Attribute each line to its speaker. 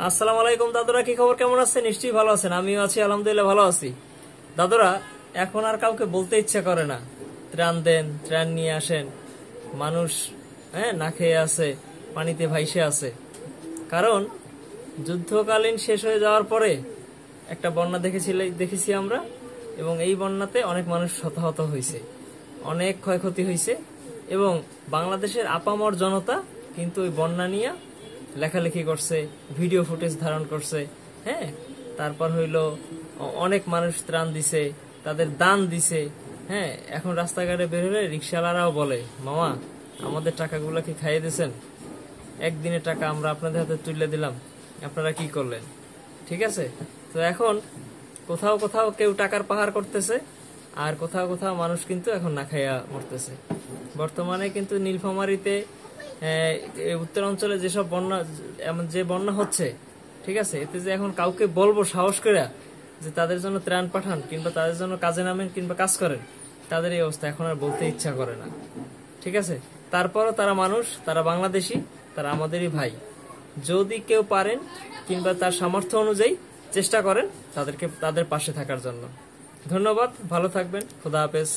Speaker 1: আসসালামু আলাইকুম দাদুরা, কি খবর? কেমন আছেন? নিশ্চয়ই ভালো আছেন। আমিও আছি, আলহামদুলিল্লাহ ভালো আছি। দাদুরা, এখন আর কাউকে বলতে ইচ্ছা করে না ত্রাণ দেন, ত্রাণ নিয়ে আসেন। মানুষ না খেয়ে আছে, পানিতে ভাইসে আছে। কারণ যুদ্ধকালীন শেষ হয়ে যাওয়ার পরে একটা বন্যা দেখেছি আমরা, এবং এই বন্যাতে অনেক মানুষ হতাহত হয়েছে, অনেক ক্ষয়ক্ষতি হয়েছে, এবং বাংলাদেশের আপামর জনতা কিন্তু ওই বন্যা নিয়ে লেখালেখি করছে, ভিডিও ফুটেজ ধারণ করছে। হ্যাঁ, তারপর হইলো অনেক মানুষ ত্রাণ দিছে, তাদের দান দিছে। হ্যাঁ, এখন রাস্তাঘাটে বের হলে রিক্সাওয়ালারাও বলে, মামা আমাদের টাকাগুলো কি খাইয়ে দিয়েছেন? একদিনের টাকা আমরা আপনাদের হাতে তুলে দিলাম, আপনারা কি করলেন? ঠিক আছে। তো এখন কোথাও কোথাও কেউ টাকার পাহাড় করতেছে, আর কোথাও কোথাও মানুষ কিন্তু এখন না খাইয়া মরতেছে। বর্তমানে কিন্তু নীলফামারীতে উত্তর অঞ্চলে যেসব বন্যা, এমন যে বন্যা হচ্ছে, ঠিক আছে, এতে যে এখন কাউকে বলবো সাহস করে যে তাদের জন্য ত্রাণ পাঠান কিংবা তাদের জন্য কাজে নামেন কিংবা কাজ করেন, তাদের এই অবস্থা এখন আর বলতে ইচ্ছা করে না। ঠিক আছে। তারপরও তারা মানুষ, তারা বাংলাদেশি, তারা আমাদেরই ভাই। যদি কেউ পারেন কিংবা তার সামর্থ্য অনুযায়ী চেষ্টা করেন তাদের পাশে থাকার জন্য। ধন্যবাদ, ভালো থাকবেন, খোদা হাফেজ।